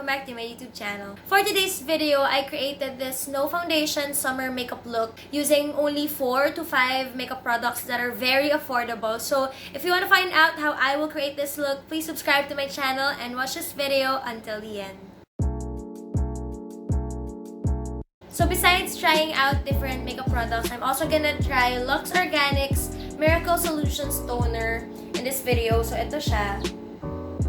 back to my YouTube channel. For today's video, I created this no foundation summer makeup look using only 4 to 5 makeup products that are very affordable. So if you want to find out how I will create this look, please subscribe to my channel and watch this video until the end. So besides trying out different makeup products, I'm also gonna try Lux Organics Miracle Solutions Toner in this video. So ito siya.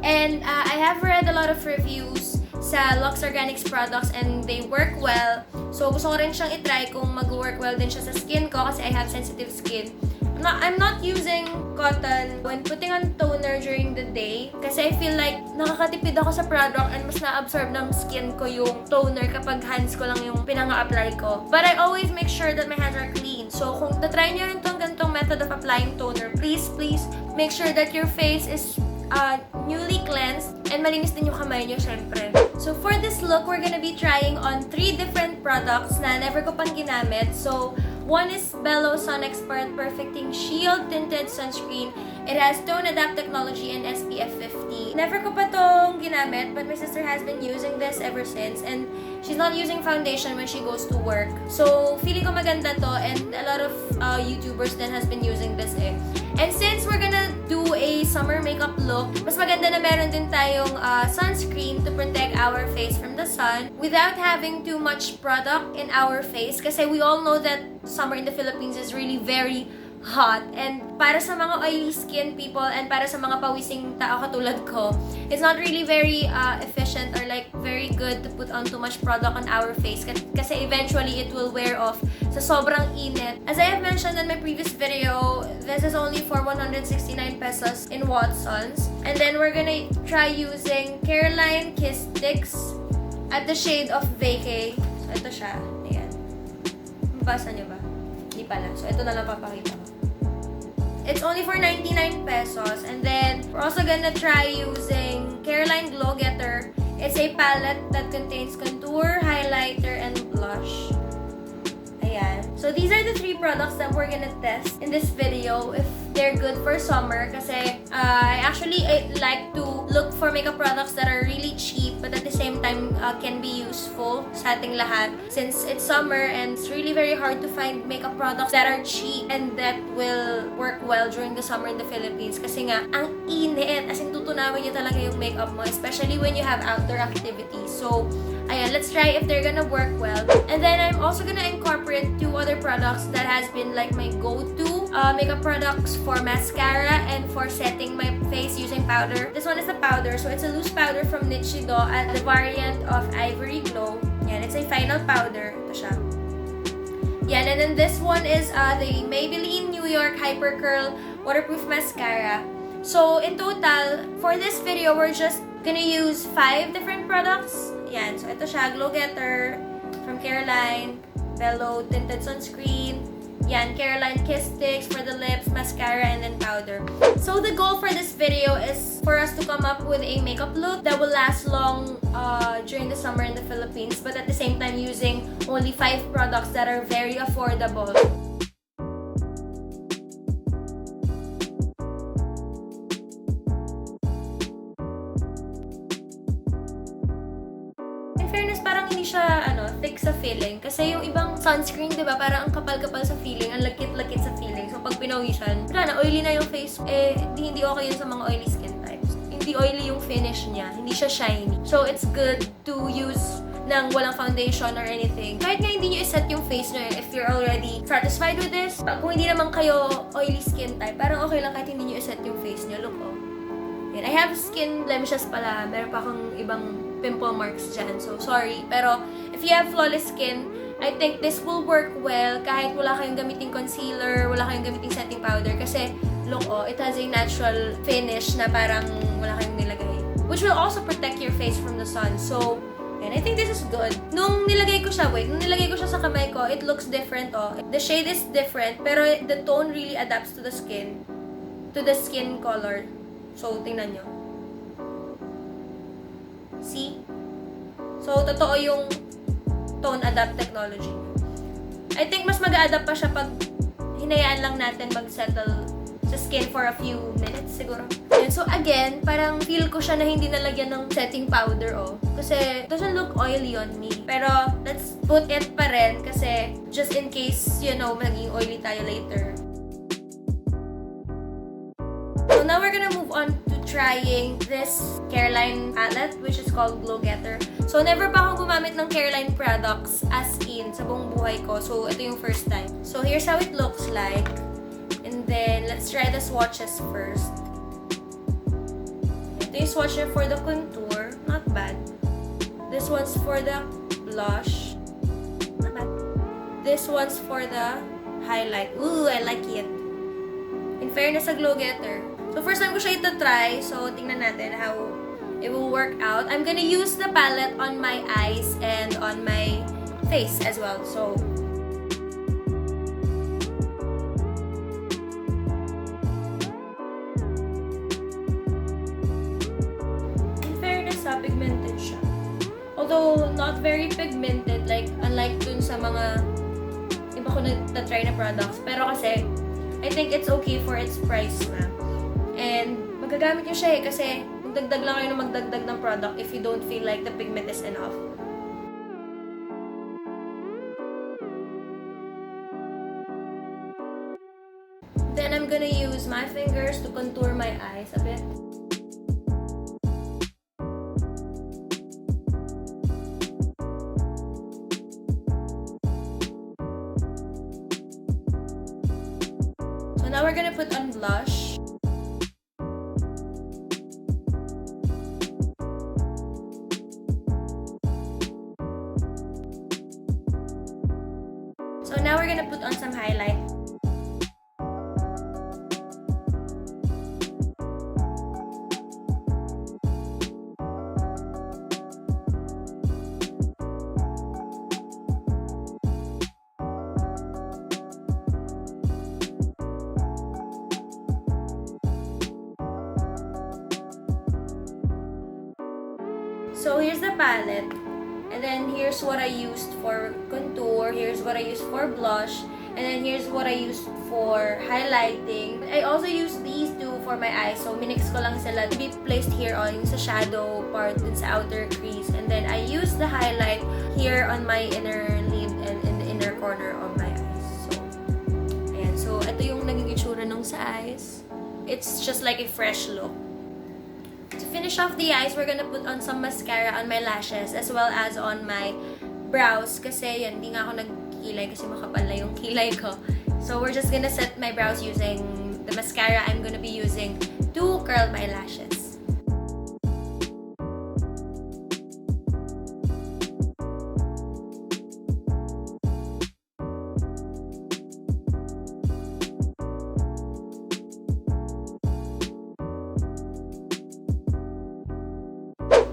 And I have read a lot of reviews sa Lux Organics products and they work well. So gusto ko rin siyang itry kung mag-work well din siya sa skin ko kasi I have sensitive skin. I'm not using cotton when putting on toner during the day kasi I feel like nakakatipid ako sa product and mas na-absorb ng skin ko yung toner kapag hands ko lang yung pinanga-apply ko. But I always make sure that my hands are clean. So kung tatry nyo rin itong ganitong method of applying toner, please make sure that your face is newly cleansed and malinis din yung kamay nyo, syempre. So for this look, we're gonna be trying on 3 different products na never ko pang ginamit. So one is Bello Sun Expert Perfecting Shield Tinted Sunscreen. It has Tone Adapt technology and SPF 50. Never ko pa tong ginamit, but my sister has been using this ever since. And she's not using foundation when she goes to work. So feeling ko maganda to and a lot of YouTubers then has been using this eh. And since we're gonna do a summer makeup look, mas maganda na meron din tayong sunscreen to protect our face from the sun without having too much product in our face. Kasi we all know that summer in the Philippines is really very hot. And para sa mga oily skin people and para sa mga pawising tao katulad ko, it's not really very efficient or like very good to put on too much product on our face kasi eventually it will wear off sa sobrang init. As I have mentioned in my previous video, this is only for 169 pesos in Watsons. And then we're gonna try using Caroline Kiss Sticks at the shade of Vacay. So ito siya. Ayan. Mabasa niyo ba? Hindi pala. So ito na lang papakita ko. It's only for 99 pesos. And then, we're also gonna try using Caroline Glow Getter. It's a palette that contains contour, highlighter, and blush. Ayan. So, these are the 3 products that we're gonna test in this video if they're good for summer. Kasi, I actually like to look for makeup products that are really cheap but at the same time can be useful sa ating lahat. Since it's summer and it's really very hard to find makeup products that are cheap and that will work well during the summer in the Philippines. Kasi nga, ang init. As in, tutunawin niyo talaga yung makeup mo, especially when you have outdoor activities. So, ayan, let's try if they're gonna work well. And then, I'm also gonna incorporate 2 other products that has been like my go-to makeup products for mascara and for setting my face using powder. This one is the powder. So, it's a loose powder from Nichido at the variant of Ivory Glow. Yan, it's a final powder. Ito siya. Yan, and then this one is the Maybelline New York Hyper Curl Waterproof Mascara. So, in total, for this video, we're just gonna use 5 different products. Yan, so ito siya, Glow Getter from Caroline, Bello Tinted Sunscreen, yan, Caroline Kiss Sticks for the lips, mascara, and then powder. So the goal for this video is for us to come up with a makeup look that will last long during the summer in the Philippines, but at the same time using only 5 products that are very affordable. Parang hindi siya thick sa feeling. Kasi yung ibang sunscreen, di ba, parang ang kapal-kapal sa feeling, ang lakit-lakit sa feeling. So, pag pinawisan, wala na, oily na yung face. Hindi okay yun sa mga oily skin types. Hindi oily yung finish niya. Hindi siya shiny. So, it's good to use ng walang foundation or anything. Kahit nga hindi nyo iset yung face nyo if you're already satisfied with this. Kung hindi naman kayo oily skin type, parang okay lang kahit hindi nyo iset yung face nyo. Look, oh. Yan. I have skin blemishes pala. Meron pa akong ibang pimple marks dyan. So, sorry. Pero, if you have flawless skin, I think this will work well kahit wala kayong gamiting concealer, wala kayong gamiting setting powder. Kasi, look, oh, it has a natural finish na parang wala kayong nilagay. Which will also protect your face from the sun. So, and I think this is good. Nung nilagay ko siya sa kamay ko, it looks different, oh. The shade is different, pero the tone really adapts to the skin color. So, tingnan nyo. See? So, totoo yung tone adapt technology. I think mas mag-a-adapt pa siya pag hinayaan lang natin mag-settle sa skin for a few minutes siguro. And so again, parang feel ko siya na hindi nalagyan ng setting powder, oh. Kasi it doesn't look oily on me. Pero let's put it pa rin kasi just in case, you know, maging oily tayo later. So now we're gonna move on to trying this Careline palette, which is called Glow Getter. So never pa akong gumamit ng Careline products as in sa buong buhay ko. So ito yung first time. So here's how it looks like. And then let's try the swatches first. Ito yung swatcher for the contour. Not bad. This one's for the blush. Not bad. This one's for the highlight. Ooh, I like it. In fairness sa Glow Getter. So first time ko siya ito-try. So tingnan natin how it will work out. I'm gonna use the palette on my eyes and on my face as well. So in fairness, pigmented siya. Although not very pigmented, like unlike dun sa mga iba ko na-try na products. Pero kasi I think it's okay for its price na. And magagamit nyo siya kasi magdagdag lang kayo na magdagdag ng product if you don't feel like the pigment is enough. Then I'm gonna use my fingers to contour my eyes a bit. So now we're gonna put on blush. So now we're gonna put on some highlight. So here's the palette. And then here's what I used for contour, here's what I used for blush, and then here's what I used for highlighting. I also used these two for my eyes, so minix ko lang sila to be placed here on sa shadow part dun sa outer crease. And then I used the highlight here on my inner lid and in the inner corner of my eyes. So, ayan. So, ito yung naging itsura nung sa eyes. It's just like a fresh look. To finish off the eyes, we're gonna put on some mascara on my lashes as well as on my brows kasi yan, hindi nga ako nagkilay kasi makapal na yung kilay ko. So we're just gonna set my brows using the mascara I'm gonna be using to curl my lashes.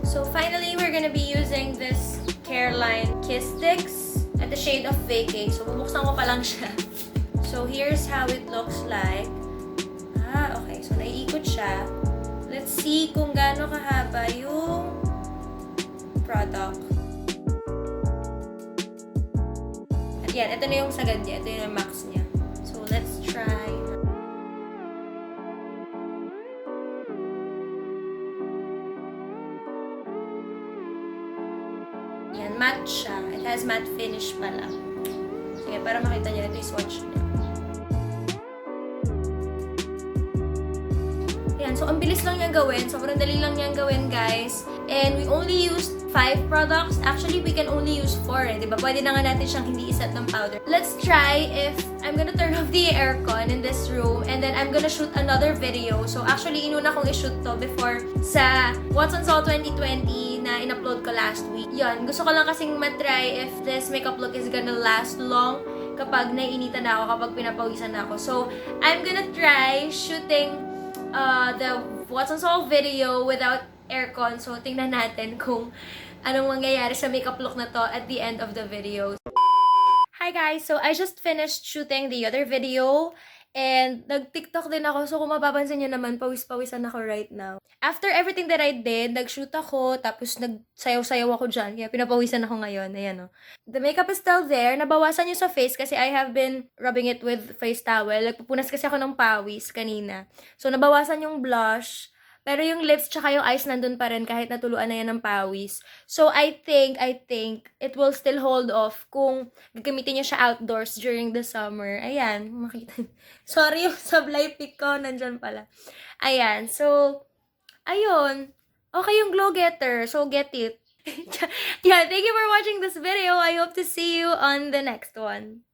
So finally, we're gonna be using this Careline Kiss Sticks at the shade of Vacay. So bubuksan ko pa lang siya. So here's how it looks like. Okay. So naiikot siya. Let's see kung gaano kahaba yung product. At yan, ito na yung sagad niya. Ito yung max niya. So let's try. Yan, matte siya. It has matte finish pala. Sige, para makita niyo, ito yung swatch niya. Yan, so ang bilis lang niyang gawin. Sobrang dali lang niyang gawin, guys. And we only used 5 products. Actually, we can only use 4 eh, diba? Pwede na nga natin siyang hindi iset ng powder. Let's try if I'm gonna turn off the aircon in this room and then I'm gonna shoot another video. So actually, inuna kong i-shoot to before sa What's on Sol 2020 na in-upload ko last week. Yun, gusto ko lang kasing matry if this makeup look is gonna last long kapag naiinitan na ako, kapag pinapawisan na ako. So, I'm gonna try shooting the What's on Sol video without aircon. So, tingnan natin kung anong mangyayari sa makeup look na to at the end of the video. Hi guys! So, I just finished shooting the other video And nag-TikTok din ako. So, kung mapapansin nyo naman, pawis-pawisan ako right now. After everything that I did, nag-shoot ako, tapos nagsayaw-sayaw ako dyan. Kaya pinapawisan ako ngayon. Ayan, oh. The makeup is still there. Nabawasan yung sa face kasi I have been rubbing it with face towel. Nagpupunas kasi ako ng pawis kanina. So, nabawasan yung blush. Pero yung lips tsaka yung eyes nandun pa rin kahit natuluan na yan ng pawis. So, I think it will still hold off kung gagamitin nyo siya outdoors during the summer. Ayan, makita. Sorry yung sablay pic ko, nandyan pala. Ayan, so, ayun. Okay yung glow getter, so get it. Yeah, thank you for watching this video. I hope to see you on the next one.